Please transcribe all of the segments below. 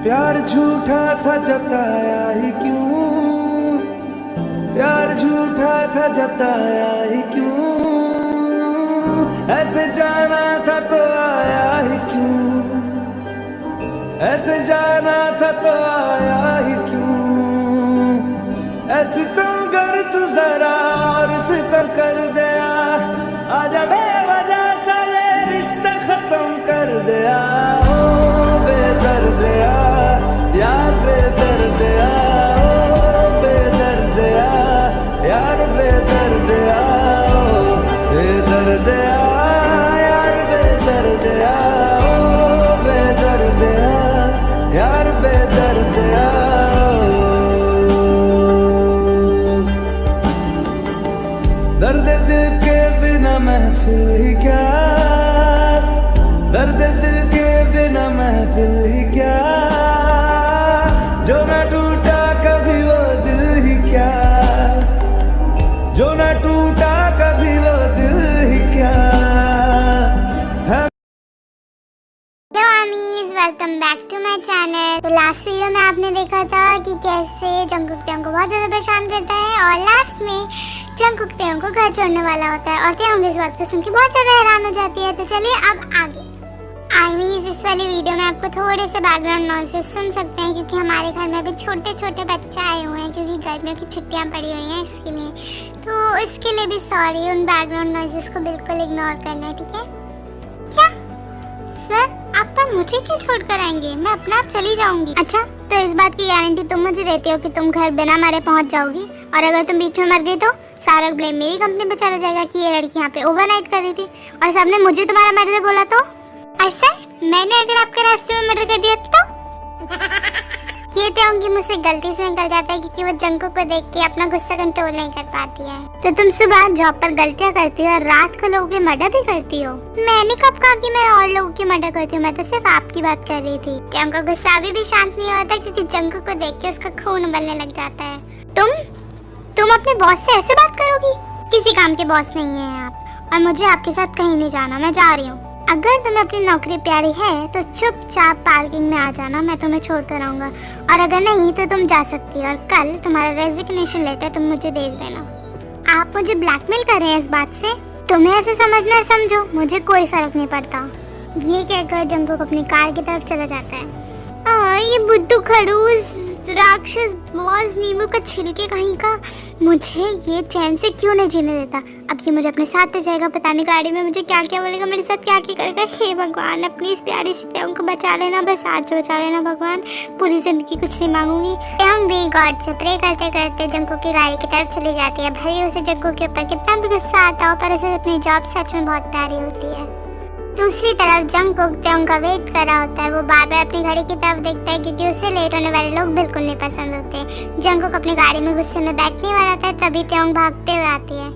प्यार झूठा था जताया ही क्यों, प्यार झूठा था जताया ही क्यों, ऐसे जाना था तो आया ही क्यों, ऐसे जाना था तो आया ही क्यों, ऐसे तुम कर तू जरा और सितम कर दिया, आजा बेवजह सा ये रिश्ता खत्म कर दिया। ओ बेदर्दिया यार बेदर्दिया, ओ बेदर्दिया यार बेदर्दिया, ओ बेदर्दिया यार बेदर्दिया, ओ बेदर्दिया यार बेदर्दिया। दर्द दिल के बिना महफिल ही क्या, दर्द दिल के बिना महफिल ही क्या, जो ना टूटा कभी वो दिल ही क्या, जो ना टूटा कभी वो दिल ही क्या है। Welcome back to my channel. तो लास्ट वीडियो में आपने देखा था कि कैसे जंगकुक तेयंग को बहुत ज्यादा परेशान करता है और लास्ट में जंगकुक तेयंग को घर छोड़ने वाला होता है और तेयंग इस बात को सुन के बहुत ज्यादा हैरान हो जाती है। तो चलिए अब आगे। आर्मीज इस वाली वीडियो में आपको थोड़े से बैकग्राउंड नॉइसेस सुन सकते हैं क्योंकि हमारे घर में अभी छोटे छोटे बच्चे आए हुए हैं क्योंकि गर्मियों की छुट्टियां पड़ी हुई हैं इसके लिए। तो इसके लिए भी सॉरी, उन बैकग्राउंड नॉइसेस को बिल्कुल इग्नोर करना है, ठीक है? क्या सर, आप पर मुझे क्यों छोड़कर आएंगे? मैं अपने आप चली जाऊंगी। अच्छा, तो इस बात की गारंटी तुम मुझे देती हो कि तुम घर बिना मरे पहुंच जाओगी? और अगर तुम बीच में मर गई तो सारा ब्लेम मेरी कंपनी पे चला जाएगा कि ये लड़की यहाँ पे ओवरनाइट कर रही थी और सबने मुझे तुम्हारा मर्डर बोला तो? और सर, मैंने अगर आपके रास्ते में मर्डर कर दिया तो? ये तेयंग मुझसे गलती से निकल जाता है क्योंकि वो जंगकुक को देख के अपना गुस्सा कंट्रोल नहीं कर पाती है। तो तुम सुबह जॉब पर गलतियां करती हो और रात को लोगों के मर्डर भी करती हो। मैंने कब कहा कि मैं और लोगों के मर्डर करती हूँ? मैं तो सिर्फ आपकी बात कर रही थी। तेयंग का गुस्सा अभी भी शांत नहीं होता क्योंकि जंगकुक को देख के उसका खून उबलने लग जाता है। तुम अपने बॉस से ऐसे बात करोगी? किसी काम के बॉस नहीं है आप और मुझे आपके साथ कहीं नहीं जाना, मैं जा रही हूँ। अगर तुम्हें अपनी नौकरी प्यारी है तो चुपचाप पार्किंग में आ जाना, मैं तुम्हें छोड़ कर आऊंगा। और अगर नहीं तो तुम जा सकती हो और कल तुम्हारा रेजिग्नेशन लेटर तुम मुझे दे देना। आप मुझे ब्लैकमेल कर रहे हैं इस बात से? तुम्हें ऐसे समझना है समझो, मुझे कोई फर्क नहीं पड़ता। ये कहकर जंगकुक अपनी कार की तरफ चला जाता है। ये बुद्धू खड़ूस राक्षस बॉस नींबू का छिलके कहीं का मुझे ये चैन से क्यों नहीं जीने देता। अब ये मुझे अपने साथ ले जाएगा, पता नहीं गाड़ी में मुझे क्या क्या बोलेगा, मेरे साथ क्या क्या करेगा। हे भगवान, अपनी इस प्यारी सी तेयंग को बचा लेना, बस आज बचा लेना भगवान, पूरी जिंदगी कुछ नहीं मांगूंगी। तेयंग भी गॉड से प्रे करते करते जंगकुक की गाड़ी की तरफ चली जाती है। भले उसे जंगकुक के ऊपर कितना भी गुस्सा आता हो पर उसे अपनी जॉब सच में बहुत प्यारी होती है। दूसरी तरफ जंगकुक तेयंग का वेट कर रहा होता है। वो बार बार अपनी घड़ी की तरफ देखता है क्योंकि उसे लेट होने वाले लोग बिल्कुल नहीं पसंद होते। जंगकुक अपनी गाड़ी में गुस्से में बैठने वाला होता है तभी तेयंग भागते हुए आती है।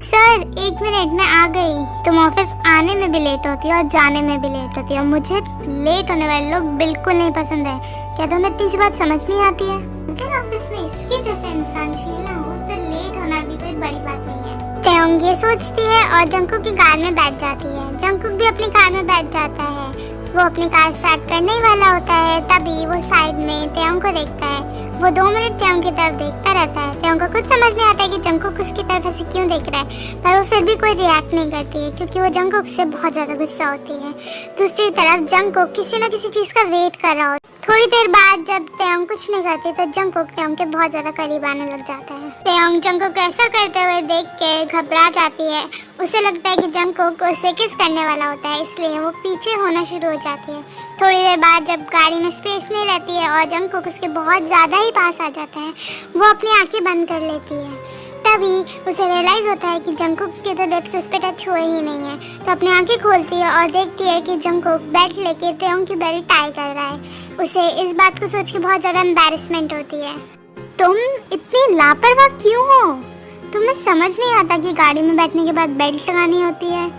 सर, 1 मिनट में आ गई। तुम ऑफिस आने में भी लेट होती है और जाने में भी लेट होती है और मुझे लेट होने वाले लोग बिल्कुल नहीं पसंद है। क्या तुम्हें इतनी सी बात समझ नहीं आती है? अगर ऑफिस में इसके जैसे इंसान चाहिए हो तो लेट होना भी कोई बड़ी बात नहीं है। तेयंग ये सोचती है और जंगकुक की कार में बैठ जाती है। जंगकुक भी अपनी कार में बैठ जाता है। वो अपनी कार स्टार्ट करने ही वाला होता है तभी वो साइड में तेयंग को देखता है। वो 2 मिनट तेयंग की तरफ देखता रहता है। तेयंग को कुछ समझ नहीं आता है कि जंगकुक उसकी तरफ ऐसे क्यों देख रहा है पर वो फिर भी कोई रिएक्ट नहीं करती है क्योंकि वो जंगकुक से बहुत ज्यादा गुस्सा होती है। दूसरी तरफ जंगकुक किसी न किसी चीज का वेट कर रहा होता है। थोड़ी देर बाद जब तेयंग कुछ नहीं करती तो जंगकुक तेयंग के बहुत ज्यादा करीब आने लग जाता है। तेयंग जंगकुक को ऐसा करते हुए देख के घबरा जाती है। उसे लगता है कि जंगकुक उसे किस करने वाला होता है इसलिए वो पीछे होना शुरू हो जाती है। थोड़ी देर बाद जब गाड़ी में स्पेस नहीं रहती है और जंगकुक उसके बहुत ज्यादा ही पास आ जाता है वो अपनी आंखें बंद कर लेती है। तभी उसे रियलाइज होता है कि जंगकुक के तो लिप्स उस पे टच हुए ही नहीं है। तो अपनी आंखें खोलती है और देखती है कि जंगकुक बेल्ट लेके तेयंग की बेल्ट टाई कर रहा है। उसे इस बात को सोच के बहुत ज्यादा एम्बैरेसमेंट होती है। तुम इतनी लापरवाह क्यों हो? तुम्हें समझ नहीं आता कि गाड़ी में बैठने के बाद बेल्ट लगानी होती है?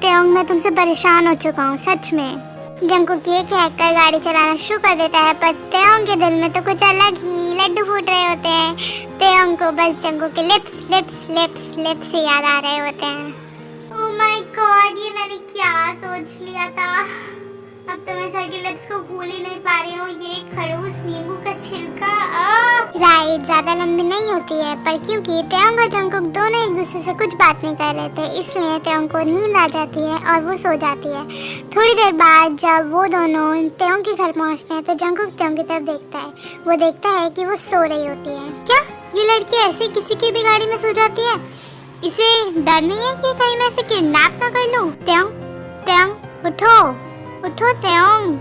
तेयंग, मैं तुमसे परेशान हो चुका हूँ सच में। जंगकुक ये कहकर गाड़ी चलाना शुरू कर देता है पर तेयंग के दिल में तो कुछ अलग ही लड्डू फूट रहे होते हैं। तेयंग को बस जंगकुक के लिप्स लिप्स लिप्स लिप्स से याद आ रहे होते हैं। ओह माय गॉड, ये मैंने क्या सोच लिया था। अब तो मैं सर के लिप्स को भूल ही नहीं पा रही हूँ। ये खड़ूस नींबू का छिलका। राइट, ज्यादा लंबी नहीं होती है, पर क्योंकि तेओंग और जंगकुक दोनों एक दूसरे से कुछ बात नहीं कर रहे थे, इसलिए तेओंग को नींद आ जाती है और वो सो जाती है। थोड़ी देर बाद जब वो दोनों तेओंग के घर पहुँचते हैं तो जंगकुक तेओंग की तरफ देखता है। वो देखता है कि वो सो रही होती है। क्या ये लड़की ऐसे किसी की भी गाड़ी में सो जाती है? इसे डर नहीं है कि कहीं मैं इसे किडनैप ना कर लूं? तेओंग, तेओंग उठो, उठो तेओंग,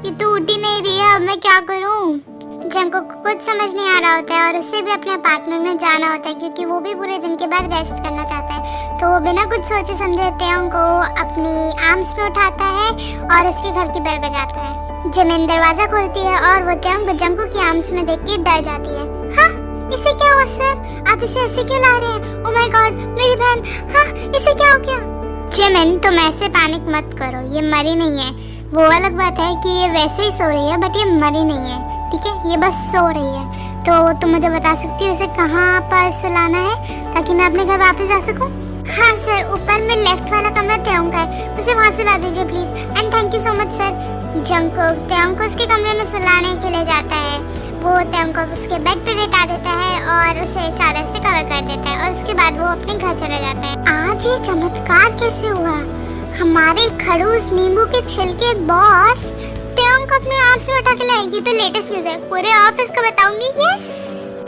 ये तो उठ ही नहीं रही है, अब मैं क्या करूं? जंगकुक को कुछ समझ नहीं आ रहा होता है और उसे भी अपने अपार्टमेंट में जाना होता है क्योंकि वो भी पूरे दिन के बाद रेस्ट करना चाहता है। तो वो बिना कुछ सोचे समझे तेओंग को अपनी आर्म्स में उठाता है और उसके घर की बेल बजाता है। जिमिन दरवाजा खोलती है और वो तेओंग को जंगकुक की आर्म्स में देख के डर जाती है। हाँ, इसे क्या हुआ सर? आप इसे ऐसे क्यों ला रहे हैं? ओह माय गॉड, मेरी बहन! हाँ, इसे क्या हो गया? जिमिन, तुम ऐसे पैनिक मत करो, ये मरी नहीं है। वो अलग बात है कि ये वैसे ही सो रही है, बट ये मरी नहीं है, ठीक है? ये बस सो रही है। तो तुम मुझे बता सकती हो इसे कहाँ पर सुलाना है ताकि मैं अपने घर वापस जा सकूं? हाँ सर, ऊपर में लेफ्ट वाला कमरा तेओंग का है, उसे वहाँ सुला दीजिए please. And thank you so much sir. Jungkook Taehyung को उसके कमरे में सुलाने के लिए जाता है। वो तेओंग को उसके बेड पे लेटा देता है और उसे चादर से कवर कर देता है और उसके बाद वो अपने घर चला जाता है। आज ये चमत्कार कैसे हुआ? हमारे खड़ूस नींबू के छिलके बॉस तेओंग को अपने आप से उठा के लाएगी। तो लेटेस्ट न्यूज़ है, पूरे ऑफिस को बताऊंगी। यस,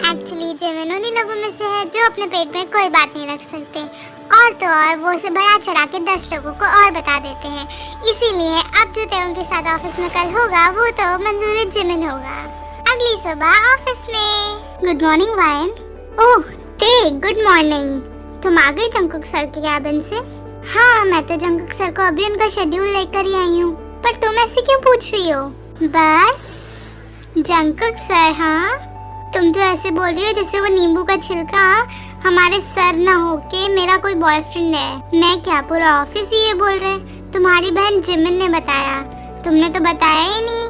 एक्चुअली जिमिन उन्हीं लोगों में से है जो अपने पेट में कोई बात नहीं रख सकते, और तो और वो उसे बढ़ा चढ़ा के 10 लोगों को और बता देते हैं। इसीलिए अब जो तेओंग के साथ ऑफिस में कल होगा वो तो मंजूर जिमिन होगा। अगली सुबह ऑफिस में। Good morning वायन। ओह ते, गुड मॉर्निंग। तुम आ गए जंगकुक सर के कैबिन से? हाँ, मैं तो जंगकुक सर को अभी उनका शेड्यूल लेकर ही आई हूँ। पर तुम ऐसे क्यों पूछ रही हो? बस जंगकुक सर, हाँ तुम तो ऐसे बोल रही हो जैसे वो नींबू का छिलका हमारे सर ना होके मेरा कोई बॉयफ्रेंड है। मैं क्या, पूरा ऑफिस ही ये बोल रहे? तुम्हारी बहन जिमिन ने बताया, तुमने तो बताया ही नहीं।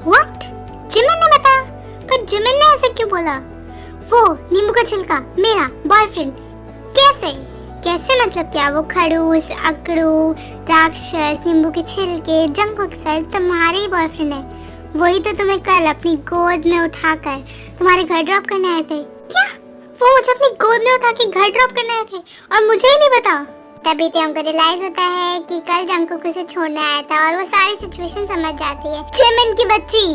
व्हाट? जिमिन ने बताया? पर जिमिन ने ऐसे क्यों बोला? वो नींबू का छिलका मेरा बॉयफ्रेंड? कैसे? कैसे मतलब क्या? वो खड़ूस, अकड़ू, राक्षस, नींबू के छिलके, जंगकुक सर तुम्हारे ही बॉयफ्रेंड है। वही तो तुम्हें कल अपनी गोद में उठाकर तुम्हारे घर ड्रॉप करने आए थे। क्या? वो मुझे अपनी गोद में उठा के घर ड्रॉप करने आए थे और मुझे ही नहीं पता? तभी तेओंग को रियलाइज होता है कि कल जंगकुक उसे छोड़ने आया था और वो सारी सिचुएशन समझ जाती है। जिमिन की बच्ची,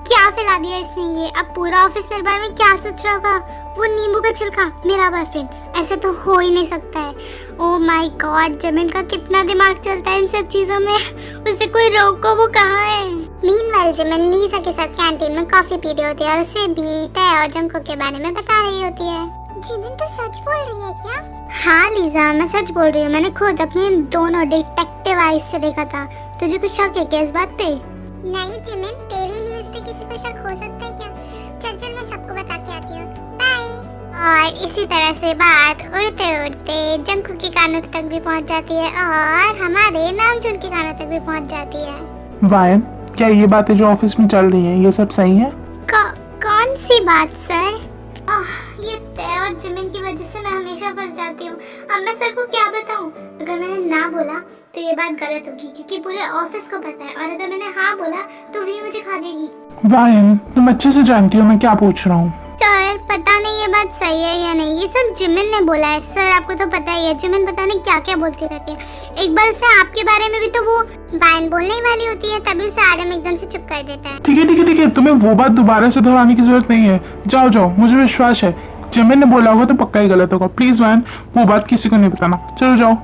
क्या फैला दिया इसने ये? अब पूरा ऑफिस मेरे बारे में क्या सोच रहा होगा? वो नींबू का छिलका मेरा बॉयफ्रेंड? ऐसा तो हो ही नहीं सकता है। ओह माय गॉड, जिमिन का कितना दिमाग चलता है इन सब चीजों में। उसे कोई रोको, वो कहाँ है? मीनवाइल जिमिन लीजा के साथ कैंटीन में कॉफी पी रही होती है और उसे भी ते और जंगकुक के बारे में बता रही होती है। जिमिन तो सच बोल रही है क्या? हाँ लीजा, मैं सच बोल रही हूँ। मैंने खुद अपने दोनों डिटेक्टिव आईज से देखा था। तुझे कुछ शक है क्या इस बात पे? नहीं जिमिन, तेरी न्यूज़ पे किसी को शक हो सकता है क्या? चल चल, मैं सबको बता के आती हूँ। बाय। और इसी तरह से बात उड़ते उड़ते जंगकुक के कानों तक भी पहुँच जाती है और हमारे नामचुन के कानों तक भी पहुँच जाती है। वायन, क्या ये बातें जो ऑफिस में चल रही हैं ये सब सही है? कौन सी बात सर? ये ते और जिमिन की वजह से मैं हमेशा फंस जाती हूँ। अब मैं सर को क्या बताऊँ? अगर मैंने ना बोला तो ये बात गलत होगी क्योंकि पूरे ऑफिस को पता है, और अगर मैंने हाँ बोला तो भी मुझे खा जाएगी। वायन, तुम अच्छे से जानती हो मैं क्या पूछ रहा हूँ। सर पता नहीं ये बात सही है या नहीं, ये सब जिमिन ने बोला है। सर आपको तो पता ही है जिमिन पता नहीं क्या क्या बोलती रहती है। एक बार उसे आपके बारे में भी तो वो वायन बोलने ही वाली होती है, तभी उसे आदम एकदम से चुप कर देता है। ठीक है ठीक है ठीक है, तुम्हें वो बात दोबारा से दोहराने की जरूरत नहीं है। जाओ जाओ, मुझे विश्वास है जिमिन ने बोला होगा तो पक्का ही गलत होगा। प्लीज वायन, वो बात किसी को नहीं बताना। चलो जाओ।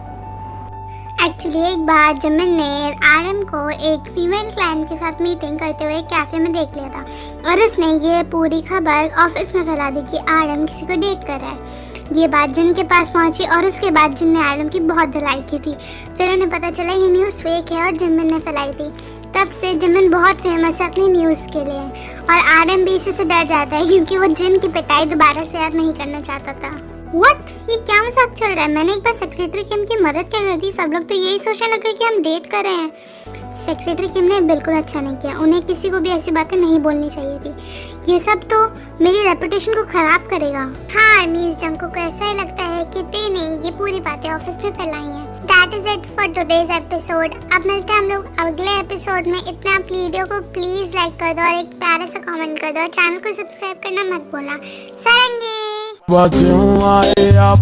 एक्चुअली एक बार जिमिन ने आरएम को एक फीमेल क्लाइंट के साथ मीटिंग करते हुए कैफे में देख लिया था और उसने ये पूरी खबर ऑफिस में फैला दी कि आरएम किसी को डेट कर रहा है। ये बात जिन के पास पहुंची और उसके बाद जिन ने आरएम की बहुत धुलाई की थी। फिर उन्हें पता चला ये न्यूज़ फेक है और जिमिन ने फैलाई थी। तब से जिमिन बहुत फेमस है अपनी न्यूज़ के लिए और आरएम भी इसी से डर जाता है क्योंकि वो जिन की पिटाई दोबारा से याद नहीं करना चाहता था। व्हाट? ये क्या मजाक चल रहा है? मैंने एक बार सेक्रेटरी किम की मदद क्या कर दी? सब लोग तो यही सोचने लगे कि हम डेट कर रहे हैं। सेक्रेटरी किम ने बिल्कुल अच्छा नहीं किया, उन्हें किसी को भी ऐसी बातें नहीं बोलनी चाहिए थी। ये सब तो मेरी रेपुटेशन को खराब करेगा। हाँ मिस जंगकुक को ऐसा ही लगता है कि ते ने ये पूरी बातें ऑफिस में फैलाई हैं। That is it for today's episode. अब मिलते हैं हम लोग अगले एपिसोड में। इतना आप वीडियो को प्लीज लाइक कर दो और एक प्यारा सा कमेंट कर दो और चैनल को सब्सक्राइब करना मत भूलना। सारंगे But you are a